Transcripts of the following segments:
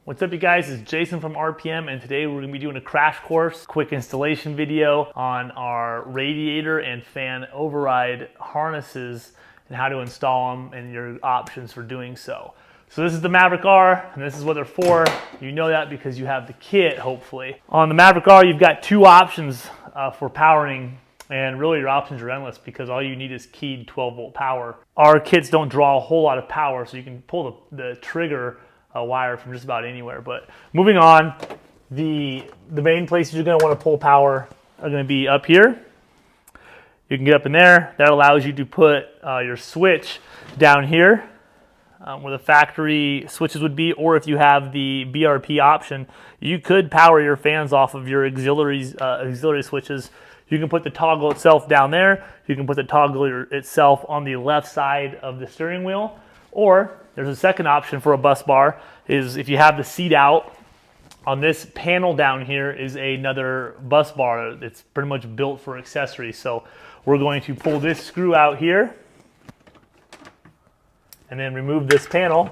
What's up you guys, it's Jason from RPM and today we're going to be doing a crash course, quick installation video on our radiator and fan override harnesses and how to install them and your options for doing so. So this is the Maverick R and this is what they're for. You know that because you have the kit hopefully. On the Maverick R you've got two options for powering, and really your options are endless because all you need is keyed 12 volt power. Our kits don't draw a whole lot of power, so you can pull the trigger wire from just about anywhere. But moving on, the main places you're going to want to pull power are going to be up here. You can get up in there. That allows you to put your switch down here where the factory switches would be, or if you have the BRP option, you could power your fans off of your auxiliary switches. You can put the toggle itself down there. You can put the toggle itself on the left side of the steering wheel. Or there's a second option for a bus bar, is if you have the seat out, on this panel down here is another bus bar. It's pretty much built for accessories. So we're going to pull this screw out here and then remove this panel.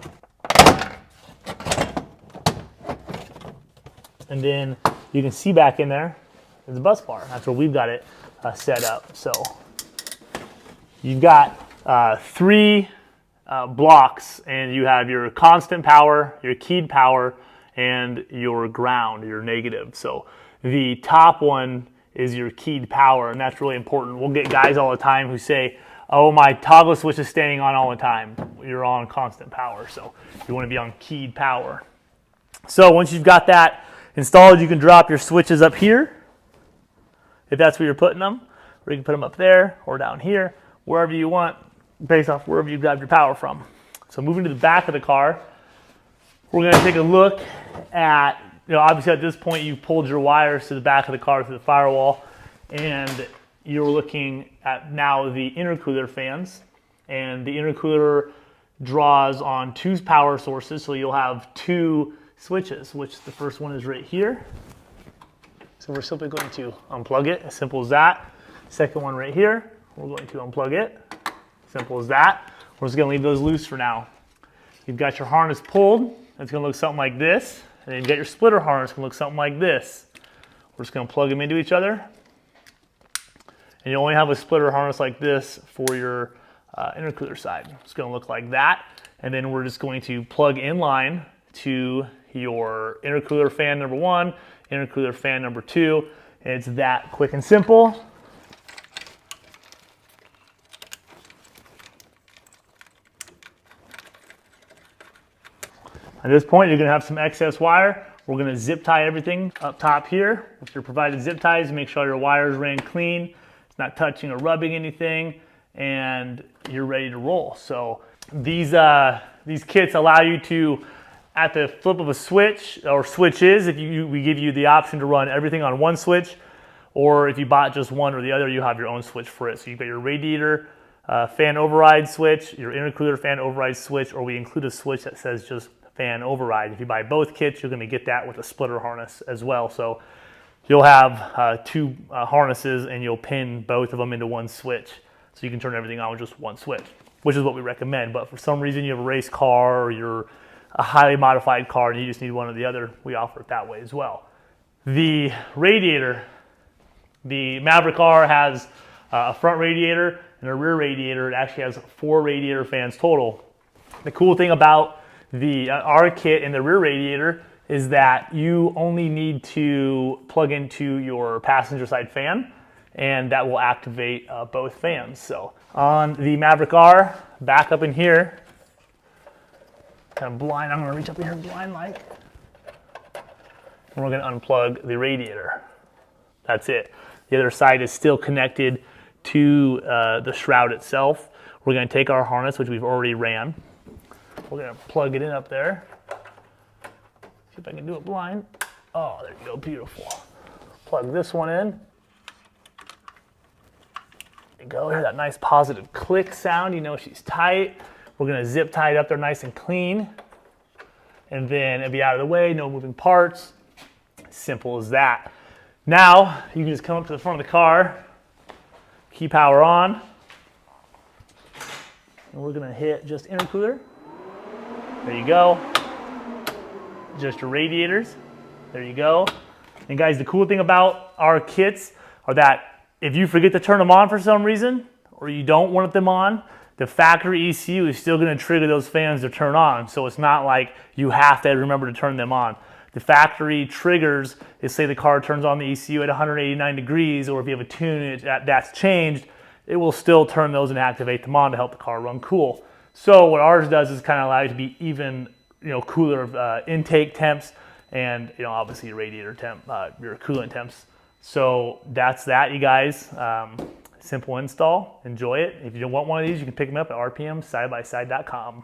And then you can see back in there is a bus bar. That's where we've got it set up. So you've got three blocks, and you have your constant power, your keyed power, and your ground, your negative. So the top one is your keyed power, and that's really important. We'll get guys all the time who say, oh, my toggle switch is staying on all the time. You're on constant power, so you want to be on keyed power. So once you've got that installed, you can drop your switches up here if that's where you're putting them, or you can put them up there or down here, wherever you want, based off wherever you grab your power from. So moving to the back of the car, we're going to take a look at, obviously at this point you've pulled your wires to the back of the car through the firewall, and you're looking at now the intercooler fans. And the intercooler draws on two power sources, so you'll have two switches, which the first one is right here. So we're simply going to unplug it, as simple as that. Second one right here, we're going to unplug it. Simple as that. We're just going to leave those loose for now. You've got your harness pulled. It's going to look something like this. And then you've got your splitter harness. It's going to look something like this. We're just going to plug them into each other. And you only have a splitter harness like this for your intercooler side. It's going to look like that. And then we're just going to plug in line to your intercooler fan number one, intercooler fan number two. And it's that quick and simple. At this point, you're going to have some excess wire. We're going to zip tie everything up top here. If you're provided zip ties, make sure your wires ran clean. It's not touching or rubbing anything, and you're ready to roll. So these kits allow you to, at the flip of a switch, or switches, we give you the option to run everything on one switch, or if you bought just one or the other, you have your own switch for it. So you've got your radiator fan override switch, your intercooler fan override switch, or we include a switch that says just fan override. If you buy both kits, you're going to get that with a splitter harness as well. So you'll have two harnesses, and you'll pin both of them into one switch. So you can turn everything on with just one switch, which is what we recommend. But for some reason you have a race car or you're a highly modified car and you just need one or the other, we offer it that way as well. The radiator, the Maverick R has a front radiator and a rear radiator. It actually has 4 radiator fans total. The cool thing about the R kit and the rear radiator is that you only need to plug into your passenger side fan, and that will activate both fans. So on the Maverick R, back up in here, kind of blind, I'm going to reach up in here blind like, and we're going to unplug the radiator. That's it. The other side is still connected to the shroud itself. We're going to take our harness, which we've already ran. We're going to plug it in up there. See if I can do it blind. Oh, there you go, beautiful. Plug this one in. There you go, hear that nice positive click sound. You know she's tight. We're going to zip tie it up there nice and clean. And then it'll be out of the way, no moving parts. Simple as that. Now, you can just come up to the front of the car, key power on, and we're going to hit just intercooler. There you go. adjust your radiators. There you go. And guys, the cool thing about our kits are that if you forget to turn them on for some reason, or you don't want them on, the factory ECU is still going to trigger those fans to turn on. So it's not like you have to remember to turn them on. The factory triggers is, say the car turns on the ECU at 189 degrees, or if you have a tune that's changed, it will still turn those and activate them on to help the car run cool. So what ours does is kind of allow you to be even, cooler intake temps, and obviously your radiator temp, your coolant temps. So that's that, you guys. Simple install. Enjoy it. If you don't want one of these, you can pick them up at RPMSxS.com.